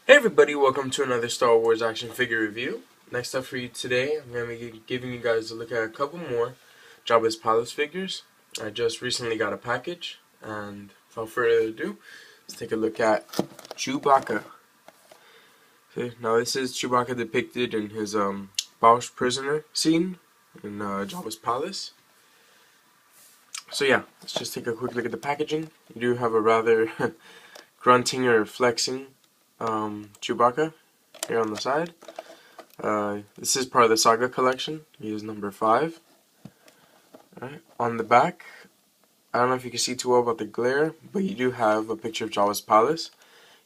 Hey everybody, welcome to another Star Wars action figure review. Next up for you today, I'm going to be giving you guys a look at a couple more Jabba's Palace figures. I just recently got a package, and without further ado, let's take a look at Chewbacca. Okay, now this is Chewbacca depicted in his Boushh prisoner scene in Jabba's Palace. So yeah, let's just take a quick look at the packaging. You do have a rather grunting or flexing Chewbacca here on the side. This is part of the Saga collection. He is number 5. Alright. On the back, I don't know if you can see too well about the glare, but you do have a picture of Jabba's palace.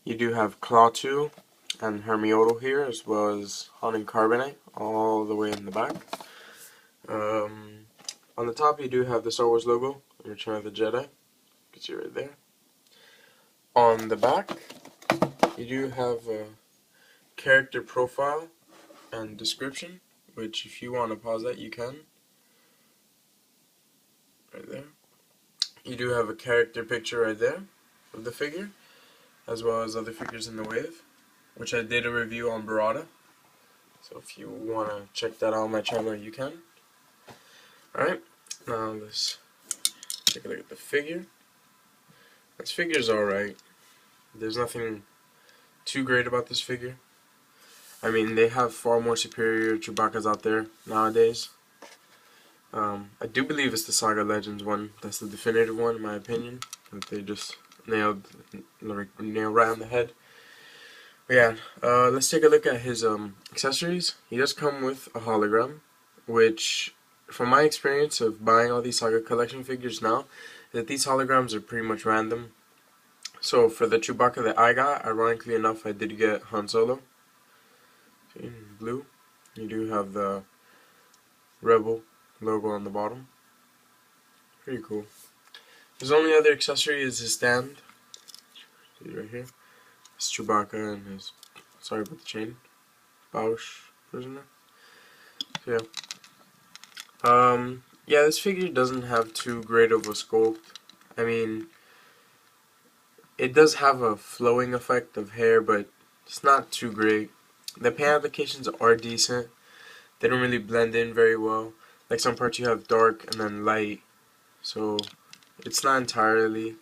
You do have Klaatu and Hermione here, as well as Han and Carbonite, all the way in the back. On the top, you do have the Star Wars logo, Return of the Jedi. You can see right there. On the back, you do have a character profile and description, which if you want to pause that, you can. Right there. You do have a character picture right there of the figure, as well as other figures in the wave, which I did a review on Barada. So if you want to check that out on my channel, you can. Alright, now let's take a look at the figure. This figure's alright. There's nothing too great about this figure. I mean, they have far more superior Chewbaccas out there nowadays. I do believe it's the Saga Legends one. That's the definitive one, in my opinion. That they just nailed right on the head. But yeah, let's take a look at his accessories. He does come with a hologram, which, from my experience of buying all these Saga collection figures now, that these holograms are pretty much random. So for the Chewbacca that I got, ironically enough, I did get Han Solo. See, in blue. You do have the Rebel logo on the bottom. Pretty cool. His only other accessory is his stand. See right here. It's Chewbacca and his, sorry about the chain, Boushh prisoner. So yeah, this figure doesn't have too great of a sculpt. I mean, it does have a flowing effect of hair, but it's not too great. The paint applications are decent. They don't really blend in very well. Like some parts you have dark and then light. So it's not entirely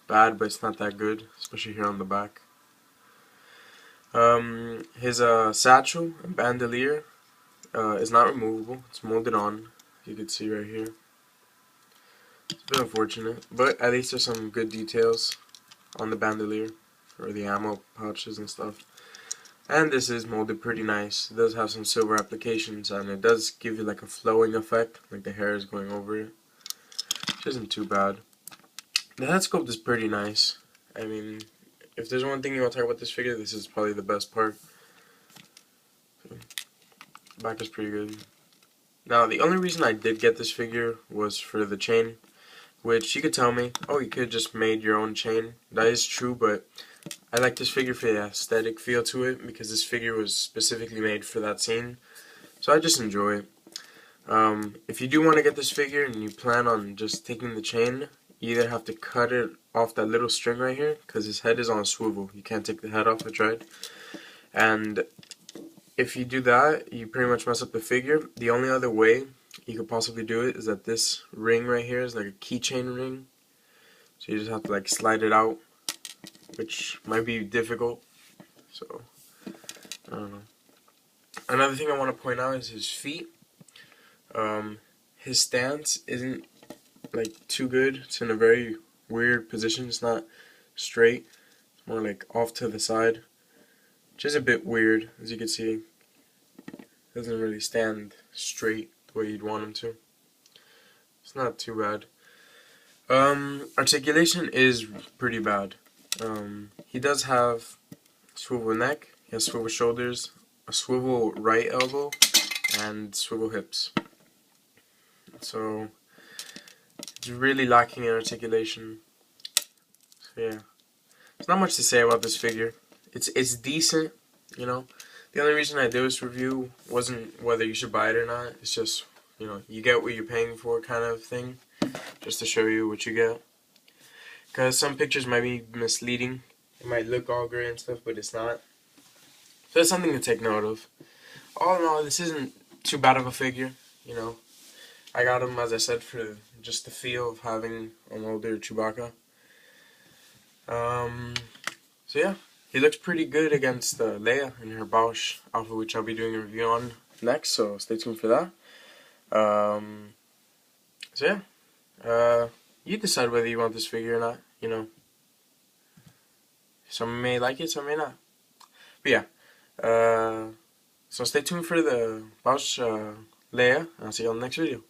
bad, but it's not that good, especially here on the back. His satchel and bandolier is not removable. It's molded on. You can see right here. It's a bit unfortunate, but at least there's some good details on the bandolier for the ammo pouches and stuff. And this is molded pretty nice. It does have some silver applications, and it does give you like a flowing effect, like the hair is going over it, which isn't too bad. The head sculpt is pretty nice. I mean, if there's one thing you want to talk about this figure, this is probably the best part. The back is pretty good. Now, the only reason I did get this figure was for the chain, which you could tell me, oh, you could have just made your own chain. That is true, but I like this figure for the aesthetic feel to it, because this figure was specifically made for that scene. So I just enjoy it. If you do want to get this figure and you plan on just taking the chain, you either have to cut it off that little string right here, because his head is on a swivel. You can't take the head off, I tried. And if you do that, you pretty much mess up the figure. The only other way you could possibly do it is that this ring right here is like a keychain ring. So you just have to like slide it out, which might be difficult. So, I don't know. Another thing I want to point out is his feet. His stance isn't like too good. It's in a very weird position. It's not straight. It's more like off to the side, which is a bit weird, as you can see. Doesn't really stand straight the way you'd want him to. It's not too bad. Articulation is pretty bad. He does have a swivel neck, he has swivel shoulders, a swivel right elbow, and swivel hips. So it's really lacking in articulation. So yeah, there's not much to say about this figure. It's decent, you know. The only reason I did this review wasn't whether you should buy it or not. It's just, you know, you get what you're paying for kind of thing, just to show you what you get. Because some pictures might be misleading. It might look all great and stuff, but it's not. So that's something to take note of. All in all, this isn't too bad of a figure, you know. I got him, as I said, for just the feel of having an older Chewbacca. So yeah, he looks pretty good against Leia in her Boushh outfit, which I'll be doing a review on next, so stay tuned for that. So yeah, you decide whether you want this figure or not, you know. Some may like it, some may not. But yeah, so stay tuned for the Boushh Leia, and I'll see you on the next video.